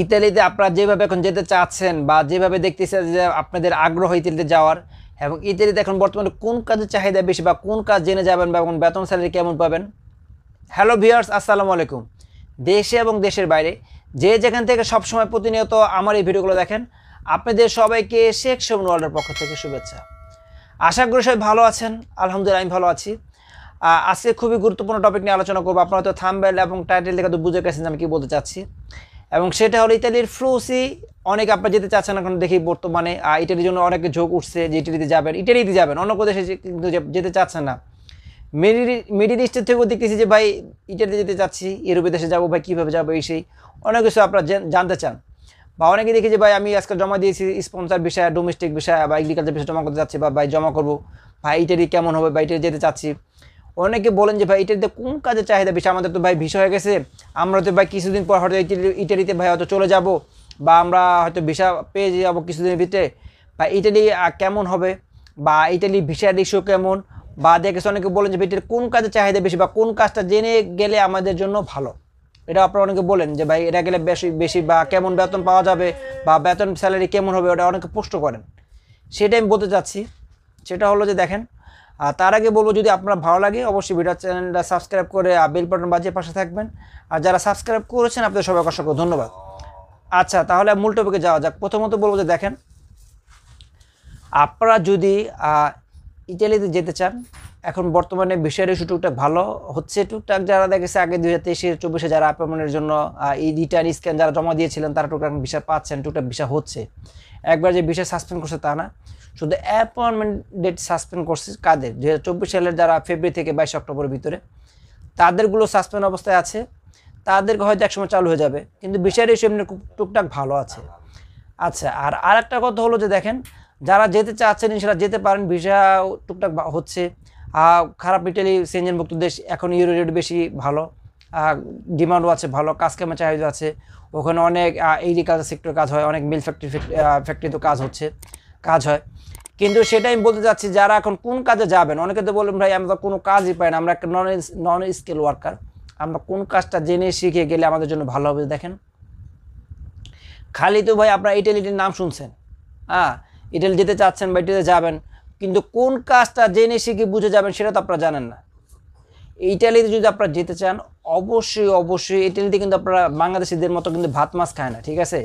ইতালিতে আপনারা যেভাবে এখন যেতে চাচ্ছেন বা যেভাবে দেখতেছেন যে আপনাদের আগ্রহ ইতালিতে যাওয়ার, এবং ইতালিতে এখন বর্তমানে কোন কাজের চাহিদা বেশি বা কোন কাজ জেনে যাবেন বা কোন বেতন স্যালারি কেমন পাবেন। হ্যালো ভিউয়ার্স, আসসালামু আলাইকুম। দেশে এবং দেশের বাইরে যে যেখান থেকে সবসময় প্রতিনিয়ত আমার এই ভিডিওগুলো দেখেন, আপনাদের সবাইকে শেখ শোভন ওয়ার্ল্ডের পক্ষ থেকে শুভেচ্ছা। আশা করি সবাই ভালো আছেন। আলহামদুলিল্লাহ আমি ভালো আছি। আজকে খুবই গুরুত্বপূর্ণ টপিক নিয়ে আলোচনা করবো। আপনারা তো থাম্বনেল এবং টাইটেল দেখে তো বুঝে গেছেন আমি কী বলতে চাচ্ছি, এবং সেটা হলো ইতালির ফ্লুসি। অনেকে আপনারা যেতে চাচ্ছেন এখন দেখি বর্তমানে ইটালির জন্য অনেকে ঝোঁক উঠছে যে ইটালিতে যাবেন, অন্য কোনো দেশে কিন্তু যেতে চাচ্ছেন না। মিডিল ইস্টের থেকেও দেখতেছি যে ভাই ইটালিতে যেতে চাচ্ছি, ইউরোপের দেশে যাবো, ভাই কীভাবে যাবো, এই সেই অনেক কিছু আপনারা জানতে চান। বা অনেকে দেখি যে ভাই আমি আজকে জমা দিয়েছি স্পন্সর বিষয়, ডোমেস্টিক বিষয় বা এগ্রিকালচার বিষয় জমা করতে চাচ্ছি, বা ভাই জমা করবো, ভাই ইটালি কেমন হবে, ভাই ইটালি যেতে চাচ্ছি। অনেকে বলেন যে ভাই ইটালিতে কোন কাজের চাহিদা বেশি, আমাদের তো ভাই ভিসা হয়ে গেছে, আমরা তো ভাই কিছুদিন পর হয়তো ইটালিতে ভাই হয়তো চলে যাব, বা আমরা হয়তো ভিসা পেয়ে যাবো কিছুদিনের ভিতরে, বা ইটালি কেমন হবে, বা ইটালি ভিসার ইস্যু কেমন, বা দেখেছে অনেকে বলেন যে ইটালির কোন কাজের চাহিদা বেশি বা কোন কাজটা জেনে গেলে আমাদের জন্য ভালো। এটা আপনারা অনেকে বলেন যে ভাই এটা গেলে বেশি বেশি বা কেমন বেতন পাওয়া যাবে বা বেতন স্যালারি কেমন হবে, ওটা অনেকে প্রশ্ন করেন। সেটাই আমি বলতে চাচ্ছি। সেটা হলো যে দেখেন, তার আগে বলবো যদি আপনার ভালো লাগে অবশ্যই ভিডিও চ্যানেলটা সাবস্ক্রাইব করে বেল বাটন বাজিয়ে পাশে থাকবেন। আর যারা সাবস্ক্রাইব করেছেন আপনাদের সবাইকে অসংখ্য ধন্যবাদ। আচ্ছা, তাহলে মূল টপিকে যাওয়া যাক। প্রথমত বলবো যে দেখেন, আপনারা যদি ইটালিতে যেতে চান, এখন বর্তমানে বিষয়ের ইস্যু টুকটাক ভালো হচ্ছে, টুকটাক যারা দেখেছে আগে 2023-24 যারা অ্যাপয়েন্টমেন্টের জন্য এই রিটার্ন স্ক্যান যারা জমা দিয়েছিলেন তারা টুকটাক ভিসা পাচ্ছেন, টুকটাক ভিসা হচ্ছে। একবার যে ভিসা সাসপেন্ড করছে তা না, শুধু অ্যাপয়েন্টমেন্ট ডেট সাসপেন্ড করছে কাদের, 2024 সালের যারা ফেব্রুয়ারি থেকে 22 অক্টোবরের ভিতরে তাদেরগুলো সাসপেন্ড অবস্থায় আছে, তাদেরকে হয়তো একসময় চালু হয়ে যাবে, কিন্তু ভিসার ইস্যু এমনি টুকটাক ভালো আছে। আচ্ছা, আর একটা কথা হলো যে দেখেন, যারা যেতে চাচ্ছেন ইনশাআল্লাহ যেতে পারেন, ভিসা টুকটাক হচ্ছে। খারাপ ইটালি সেনজেনভুক্ত দেশ, এখন ইউরো রেট বেশি ভালো, ডিমান্ডও আছে, ভালো কাজ কামের চাহিদা আছে। ওখানে অনেক এগ্রিকালচার সেক্টর কাজ হয়, অনেক মিল ফ্যাক্টরিতে কাজ হয়। কিন্তু সেটাই আমি বলতে চাচ্ছি, যারা এখন কোন কাজে যাবেন, অনেকে তো বলবেন ভাই আমরা কোনো কাজই পাই না, আমরা একটা নন স্কিল ওয়ার্কার, আমরা কোন কাজটা জেনে শিখে গেলে আমাদের জন্য ভালো হবে। দেখেন, খালি তো ভাই আপনারা ইটালির নাম শুনছেন, ইটালি যেতে চাচ্ছেন বা ইটালিতে যাবেন, কিন্তু কোন কাজটা জেনে শিখে বুঝে যাবেন সেটা তো আপনারা জানেন না। ইটালিতে যদি আপনারা যেতে চান অবশ্যই ইটালিতে কিন্তু আপনারা বাংলাদেশিদের মতো কিন্তু ভাত মাছ খায় না, ঠিক আছে?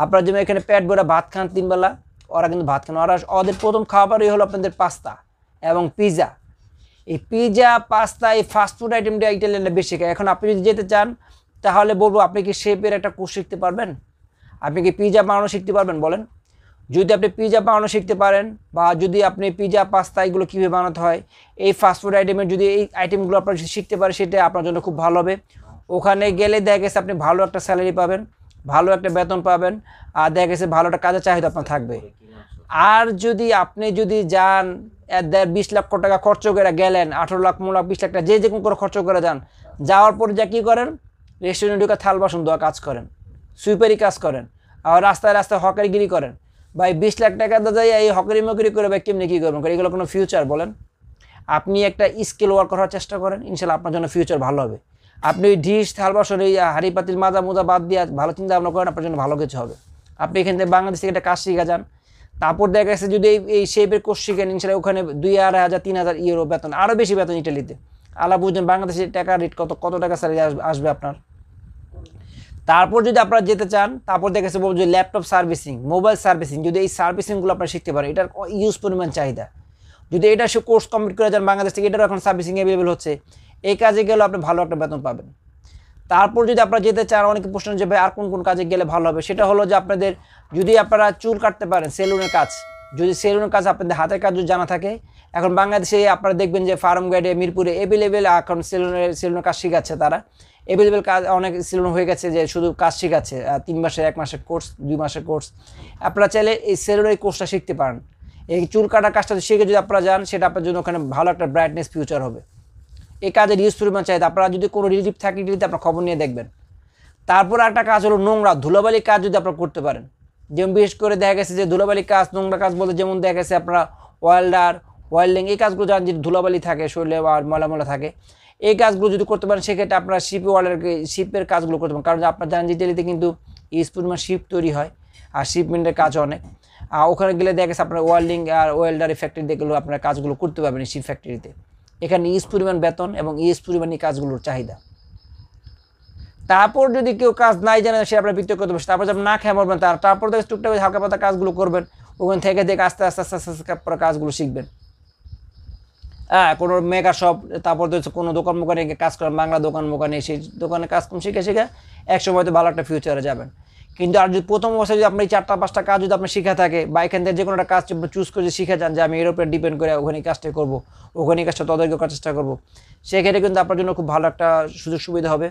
আপনারা যেমন এখানে পেট ভরে ভাত খান 3 বেলা, ওরা কিন্তু ভাত খান, ওদের প্রথম খাবারই হলো আপনাদের পাস্তা এবং পিৎজা। এই পিৎজা, পাস্তা, এই ফাস্টফুড আইটেমটা ইটালিয়ানরা বেশি খায়। এখন আপনি যদি যেতে চান তাহলে বলবো, আপনি কি শেফের একটা কোর্স শিখতে পারবেন? আপনি কি পিৎজা বানানো শিখতে পারবেন বলেন? যদি আপনি পিৎজা বানানো শিখতে পারেন, বা যদি আপনি পিৎজা, পাস্তা এগুলো কীভাবে বানাতে হয়, এই ফাস্টফুড আইটেমের যদি এই আইটেমগুলো আপনার শিখতে পারেন, সেটা আপনার জন্য খুব ভালো হবে। ওখানে গেলে দেখা গেছে আপনি ভালো একটা স্যালারি পাবেন, ভালো একটা বেতন পাবেন, আর দেখা গেছে ভালো একটা কাজের চাহিদা আপনার থাকবে। আর যদি আপনি যান 20 লক্ষ টাকা খরচ করে গেলেন, 18 লাখ, 19 লাখ, 20 লাখ টাকা যে কোনো করে খরচ করে যান, যাওয়ার পরে যা কী করেন, রেস্টুরেন্টে ঢুকে থাল বাসন ধোয়া কাজ করেন, সুইপারি কাজ করেন, আর রাস্তায় রাস্তায় হকারিগিরি করেন, ভাই 20 লাখ টাকা দিয়ে এই হকারি মকরি করে ভাই কেমনি কী করবেন? এগুলো কোনো ফিউচার বলেন? আপনি একটা স্কিল ওয়ার্ক করার চেষ্টা করেন, ইনশাল্লাহ আপনার জন্য ফিউচার ভালো হবে। আপনি ডিশ, থাল বাসন, এই হাঁড়ি পাতিল মাজা মোজা বাদ দিয়ে ভালো চিন্তা ভাবনা করেন, আপনার জন্য ভালো কিছু হবে। আপনি এখান থেকে বাংলাদেশ থেকে একটা কাজ শিখে যান, তারপর দেখা গেছে যদি এই শেপের কোর্স শিখেন, ইনশাল্লাহ ওখানে 2,500 3,000 ইউরো বেতন, আরও বেশি বেতন ইটালিতে। আলা বুঝছেন বাংলাদেশের টাকা রেট কত টাকা স্যালারি আসবে আপনার। তারপর যদি আপনারা যেতে চান, তারপর দেখেছে বলবো যে ল্যাপটপ সার্ভিসিং, মোবাইল সার্ভিসিং, যদি এই সার্ভিসিংগুলো আপনারা শিখতে পারেন, এটার ইউজ পরিমাণ চাহিদা। যদি এটা সে কোর্স কমপ্লিট করে যান বাংলাদেশ থেকে, এটারও এখন সার্ভিসিং অ্যাভেলেবেল হচ্ছে, এই কাজে গেলেও আপনি ভালো একটা বেতন পাবেন। তারপর যদি আপনারা যেতে চান, অনেকে প্রশ্ন যে ভাই আর কোন কাজে গেলে ভালো হবে, সেটা হলো যে আপনাদের যদি আপনারা চুল কাটতে পারেন, সেলুনের কাজ, যদি সেলুনের কাজ আপনাদের হাতের কাজ যদি জানা থাকে, এখন বাংলাদেশে আপনারা দেখবেন যে ফার্ম গার্ডে, মিরপুরে অ্যাভেলেবেল এখন সেলুনের কাজ শিখাচ্ছে, তারা অ্যাভেলেবেল কাজ অনেক সেলুন হয়ে গেছে যে শুধু কাজ শিখাচ্ছে, 3 মাসের, 1 মাসের কোর্স, 2 মাসের কোর্স। আপনারা চাইলে এই সেলুনের কোর্সটা শিখতে পারেন। এই চুল কাটার কাজটা শিখে যদি আপনারা যান, সেটা আপনার জন্য ওখানে ভালো একটা ব্রাইটনেস ফিউচার হবে। এই কাজের ইউজ পরিমাণ চাহিদা, আপনারা যদি কোনো রিলেটিভ থাকে ইটালিতে, আপনার খবর নিয়ে দেখবেন। তারপর একটা কাজ হলো নোংরা ধুলাবালি কাজ যদি আপনারা করতে পারেন, যেমন বিশেষ করে দেখা গেছে যে ধুলাবালি কাজ, নোংরা কাজ বলতে যেমন দেখা গেছে আপনারা ওয়েল্ডিং, এই কাজগুলো জানেন যে ধুলাবালি থাকে শরীরে আর ময়লা থাকে, এই কাজগুলো যদি করতে পারেন, সেক্ষেত্রে আপনারা শিপের কাজগুলো করতে পারেন। কারণ আপনারা জানেন যে ইটালিতে কিন্তু ইউজ পরিমাণ শিপ তৈরি হয় আর শিপমেন্টের কাজ অনেক। ওখানে গেলে দেখা গেছে আপনার ওয়েল্ডিং আর ওয়েল্ডারি ফ্যাক্টরি দেখলেও আপনার কাজগুলো করতে পারবেন শিপ ফ্যাক্টরিতে। এখানে ইউজ পরিমাণ বেতন এবং ইউজ পরিমাণই কাজগুলোর চাহিদা। তারপর যদি কেউ কাজ নাই জানে সে আপনার বিক্রি করতে পারবে, তারপর যখন না খেয়ে মরবেন তারপর দেখে টুকটাক হালকা পাতা কাজগুলো করবেন, ওখান থেকে দেখে আস্তে আস্তে আস্তে আস্তে আস্তে পরে কাজগুলো শিখবেন। কোনো মেগা শপ, তারপর তো কোনো দোকান মোকানে কাজ করেন, বাংলা দোকান মোকানে, সেই দোকানে কাজ শিখে শিখে একসময় তো ভালো একটা ফিউচারে যাবেন। কিন্তু আর যদি প্রথম অবস্থায় যদি আপনি 4টা-5টা কাজ যদি আপনার শিখা থাকে বা এখান থেকে যে কোনো একটা কাজ চুজ করে শিখে যান যে আমি এর উপরে ডিপেন্ড করে ওখানে কাজটা করবো, ওখানে কাজটা তদারকি করার চেষ্টা করবো, সেক্ষেত্রে কিন্তু আপনার জন্য খুব ভালো একটা সুযোগ সুবিধা হবে।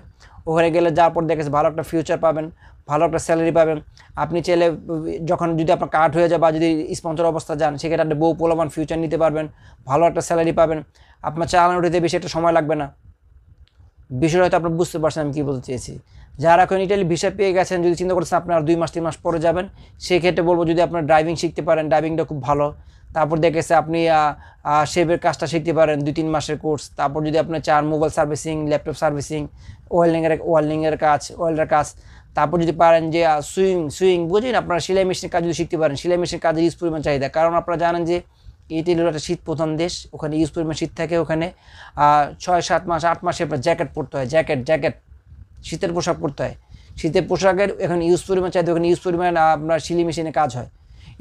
ওখানে গেলে যাওয়ার পর দেখেছে ভালো একটা ফিউচার পাবেন, ভালো একটা স্যালারি পাবেন। আপনি চাইলে যখন যদি আপনার কাট হয়ে যায় বা যদি স্পন্সর অবস্থা যান সেক্ষেত্রে আপনি বহু পোলামান ফিউচার নিতে পারবেন, ভালো একটা স্যালারি পাবেন, আপনার চালানো উঠতে বেশি একটা সময় লাগবে না। বিষয়টা হয়তো আপনার বুঝতে পারছেন আমি কী বলতে চেয়েছি। যারা এখন ইটালি ভিসা পেয়ে গেছেন, যদি চিন্তা করছেন আপনার 2 মাস 3 মাস পরে যাবেন, সেক্ষেত্রে বলবো যদি আপনার ড্রাইভিং শিখতে পারেন, ড্রাইভিংটা খুব ভালো। তারপর দেখেছে আপনি শেভের কাজটা শিখতে পারেন 2-3 মাসের কোর্স। তারপর যদি আপনি চান মোবাইল সার্ভিসিং, ল্যাপটপ সার্ভিসিং, ওয়েল্ডিংয়ের কাজ, ওয়েল্ডার কাজ। তারপর যদি পারেন যে সুইং বুঝেন, আপনারা সেলাই মেশিনের কাজ যদি শিখতে পারেন, সেলাই মেশিনের কাজে ইউজ পরিমাণ চাহিদা। কারণ আপনারা জানেন যে ইটালি হলো একটা শীত প্রধান দেশ, ওখানে ইউজ পরিমাণ শীত থাকে। ওখানে 6-7 মাস 8 মাসে আপনার জ্যাকেট পরতে হয়, জ্যাকেট শীতের পোশাক পরতে হয়। শীতের পোশাকের এখন ইউজ পরিমাণ চাহিদা, ওখানে ইউজ পরিমাণ আপনার সেলাই মেশিনে কাজ হয়।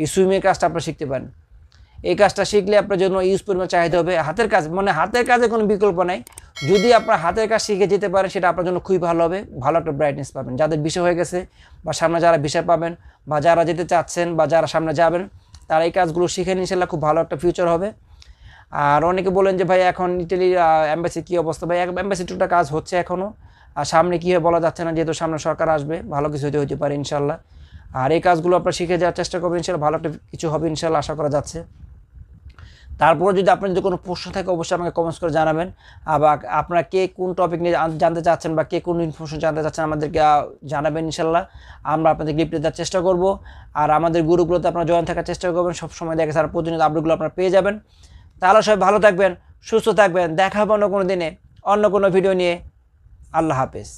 এই সুইমের কাজটা আপনারা শিখতে পারেন। এই কাজটা শিখলে আপনার জন্য ইউজ পরিমাণ চাহিদা হবে। হাতের কাজ মানে হাতের কাজে কোনো বিকল্প নাই। যদি আপনার হাতের কাজ শিখে যেতে পারেন সেটা আপনার জন্য খুবই ভালো হবে, ভালো একটা ব্রাইটনেস পাবেন। যাদের ভিসা হয়ে গেছে বা সামনে যারা ভিসা পাবেন বা যারা যেতে চাচ্ছেন বা যারা সামনে যাবেন, তারা এই কাজগুলো শিখে নিন, ইনশাআল্লাহ খুব ভালো একটা ফিউচার হবে। আর অনেকে বলেন যে ভাই এখন ইটালির এম্বাসি কী অবস্থা, ভাই এম্বাসি টুকটা কাজ হচ্ছে এখনও, আর সামনে কী হয় বলা যাচ্ছে না, যেহেতু সামনে সরকার আসবে, ভালো কিছু হতে পারে ইনশাআল্লাহ। আর এই কাজগুলো আপনারা শিখে যাওয়ার চেষ্টা করবেন, ইনশাআল্লাহ ভালো একটা কিছু হবে ইনশাআল্লাহ, আশা করা যাচ্ছে। তারপরে যদি আপনার যদি কোনো প্রশ্ন থাকে অবশ্যই আমাকে কমেন্টস করে জানাবেন। আবার আপনারা কে কোন টপিক নিয়ে জানতে চাচ্ছেন বা কে কোন ইনফরমেশন জানতে চাচ্ছেন আমাদেরকে জানাবেন ইনশাআল্লাহ, আমরা আপনাদের রিপ্লাই দেওয়ার চেষ্টা করব। আর আমাদের গ্রুপগুলোতে আপনারা জয়েন থাকার চেষ্টা করবেন, সবসময় দেখে স্যার প্রতিনিয়ত আপডেটগুলো আপনারা পেয়ে যাবেন। তাহলে সবাই ভালো থাকবেন, সুস্থ থাকবেন, দেখা হবে অন্য কোনো দিনে অন্য কোনো ভিডিও নিয়ে। আল্লাহ হাফেজ।